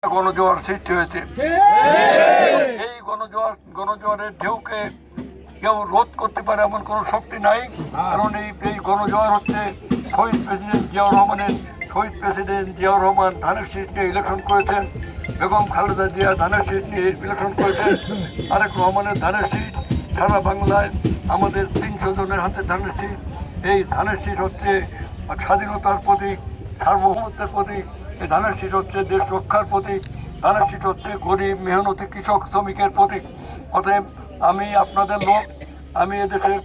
গণজোয়ার সৃষ্টি হয়েছে। এই গণজোয়ারের ঢেউকে কেউ রোধ করতে পারে এমন কোনো শক্তি নাই। কারণ এই গণজোয়ার হচ্ছে শহীদ প্রেসিডেন্ট জিয়াউর রহমানের শহীদ প্রেসিডেন্ট জিয়াউর রহমান ধানের শীষ নিয়ে ইলেকশন করেছেন, বেগম খালেদা জিয়া ধানের শীষ নিয়ে ইলেকশন করেছেন, তারেক রহমানের ধানের শীষ, সারা বাংলায় আমাদের 300 জনের হাতে ধানের শীষ। এই ধানের শীষ হচ্ছে স্বাধীনতার প্রতীক, সার্বভৌমত্বের প্রতীক। এই ধানের শীষ হচ্ছে দেশ রক্ষার প্রতীক। ধানের শীষ হচ্ছে গরিব মেহনতি কৃষক শ্রমিকের প্রতীক। অতএব আমি আপনাদের লোক, আমি এদেশের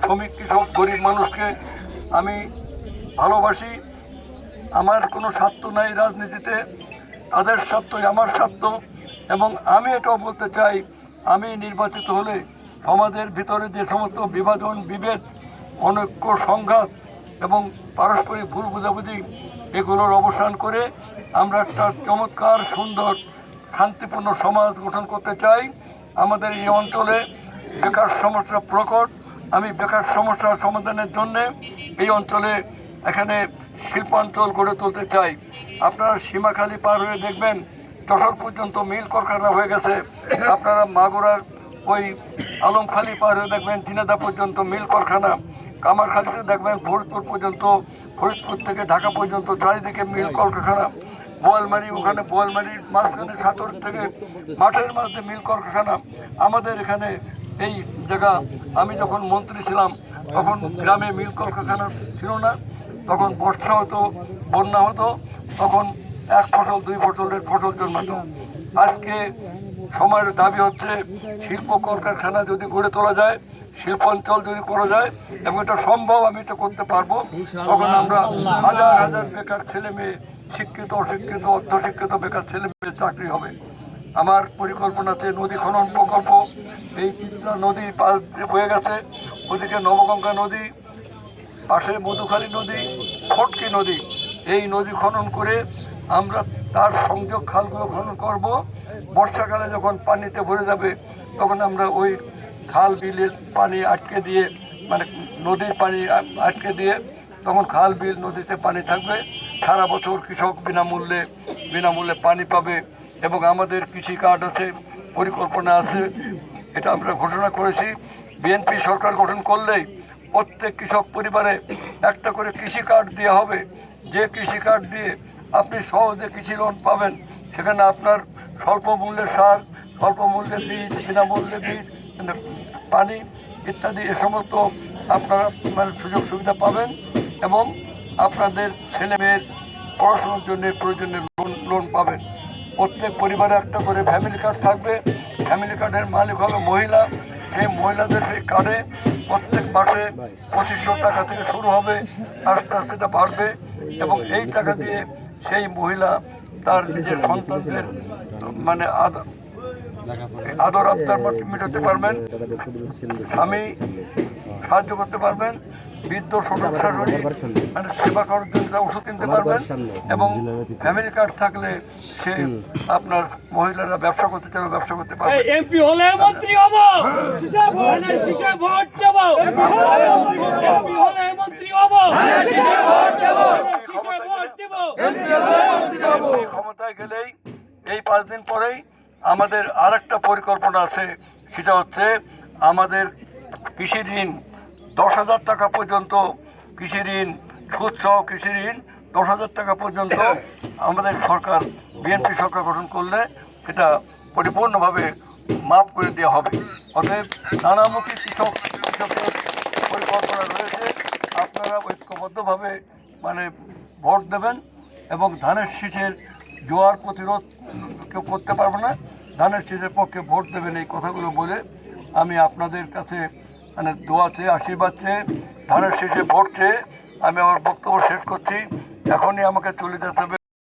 শ্রমিক কৃষক গরিব মানুষকে আমি ভালোবাসি। আমার কোনো স্বার্থ নাই রাজনীতিতে, তাদের স্বার্থই আমার স্বার্থ। এবং আমি এটাও বলতে চাই, আমি নির্বাচিত হলে সমাজের ভিতরে যে সমস্ত বিভাজন, বিভেদ, অনৈক্য, সংঘাত এবং পারস্পরিক ভুল বুঝাবুঝি, এগুলোর অবসান করে আমরা একটা চমৎকার সুন্দর শান্তিপূর্ণ সমাজ গঠন করতে চাই। আমাদের এই অঞ্চলে বেকার সমস্যা প্রকট। আমি বেকার সমস্যার সমাধানের জন্যে এই অঞ্চলে এখানে শিল্পাঞ্চল গড়ে তুলতে চাই। আপনারা সীমাখালি পার হয়ে দেখবেন যশোর পর্যন্ত মিল কারখানা হয়ে গেছে। আপনারা মাগুরার ওই আলমখালি পার হয়ে দেখবেন ঝিনাইদহ পর্যন্ত মিল কারখানা। কামারখালীতে দেখবেন ফরিদপুর পর্যন্ত, ফরিদপুর থেকে ঢাকা পর্যন্ত চারিদিকে মিল কারখানা। বোয়ালমারি, ওখানে বোয়ালমারির মাঝখানে সাতর থেকে মাঠের মাঝে মিল কারখানা। আমাদের এখানে এই জায়গা, আমি যখন মন্ত্রী ছিলাম তখন গ্রামে মিল কারখানা ছিল না। তখন বর্ষা হতো, বন্যা হতো, তখন 1 ফসল 2 ফসলের ফসল জন্মাতো। আজকে সময়ের দাবি হচ্ছে শিল্প কলকারখানা যদি গড়ে তোলা যায়, শিল্পাঞ্চল যদি করা যায়, এবং এটা সম্ভব, আমি এটা করতে পারবো। তখন আমরা হাজার হাজার বেকার ছেলে মেয়ে, শিক্ষিত অশিক্ষিত অর্ধশিক্ষিত বেকার ছেলে মেয়ে চাকরি হবে। আমার পরিকল্পনা আছে নদী খনন প্রকল্প। এই তিস্তা নদী পাশ দিয়ে বয়ে গেছে, ওদিকে নবগঙ্গা নদী, পাশে মধুখালী নদী, ফটকি নদী। এই নদী খনন করে আমরা তার সংযোগ খালগুলো খনন করব। বর্ষাকালে যখন পানিতে ভরে যাবে তখন আমরা ওই খাল বিলের পানি আটকে দিয়ে, মানে নদীর পানি আটকে দিয়ে তখন খাল বিল নদীতে পানি থাকবে। সারা বছর কৃষক বিনামূল্যে পানি পাবে। এবং আমাদের কৃষি কার্ড আছে, পরিকল্পনা আছে, এটা আমরা ঘোষণা করেছি। বিএনপি সরকার গঠন করলেই প্রত্যেক কৃষক পরিবারে একটা করে কৃষি কার্ড দেওয়া হবে। যে কৃষি কার্ড দিয়ে আপনি সহজে কৃষি লোন পাবেন। সেখানে আপনার স্বল্প মূল্যে সার, স্বল্প মূল্যে বীজ, বিনামূল্যে বীজ, পানি ইত্যাদি এ সমস্ত আপনারা সুযোগ সুবিধা পাবেন। এবং আপনাদের ছেলে মেয়ের পড়াশোনার জন্য প্রয়োজনীয় লোন পাবেন। প্রত্যেক পরিবারে একটা করে ফ্যামিলি কার্ড থাকবে। ফ্যামিলি কার্ডের মালিক হবে মহিলা। সেই মহিলাদের সেই কার্ডে প্রত্যেক মাসে 2500 টাকা থেকে শুরু হবে, আস্তে আস্তে এটা বাড়বে। এবং এই টাকা দিয়ে সেই মহিলা তার নিজের সন্তানদের মানে আদর আবদার মেটাতে পারবেন, স্বামী সাহায্য করতে পারবেন, বৃদ্ধ সদস্যী মানে সেবা করার জন্য ওষুধ কিনতে পারবেন। এবং ফ্যামিলি কার্ড থাকলে সে আপনার মহিলারা ব্যবসা করতে চাইলে ব্যবসা করতে পারবে। এমপি হলে মন্ত্রী হব, শীষে ভোট দেব। এমপি হলে মন্ত্রী হব, শীষে ভোট দেব। ক্ষমতায় গেলেই এই 5 দিন পরেই আমাদের আরেকটা পরিকল্পনা আছে। সেটা হচ্ছে আমাদের কৃষি ঋণ 10,000 টাকা পর্যন্ত, কৃষি ঋণ সুদসহ কৃষি ঋণ 10,000 টাকা পর্যন্ত আমাদের সরকার, বিএনপি সরকার গঠন করলে সেটা পরিপূর্ণভাবে মাফ করে দেওয়া হবে। অতএব নানামুখী কৃষকের পরিকল্পনা রয়েছে। আপনারা ঐক্যবদ্ধভাবে মানে ভোট দেবেন এবং ধানের শীষের জোয়ার প্রতিরোধ কেউ করতে পারবে না, ধানের শীষের পক্ষে ভোট দেবেন। এই কথাগুলো বলে আমি আপনাদের কাছে মানে দোয়া চেয়ে, আশীর্বাদ চেয়ে, ধানের শীষে ভোট চেয়ে আমি আমার বক্তব্য শেষ করছি। এখনই আমাকে চলে যেতে হবে।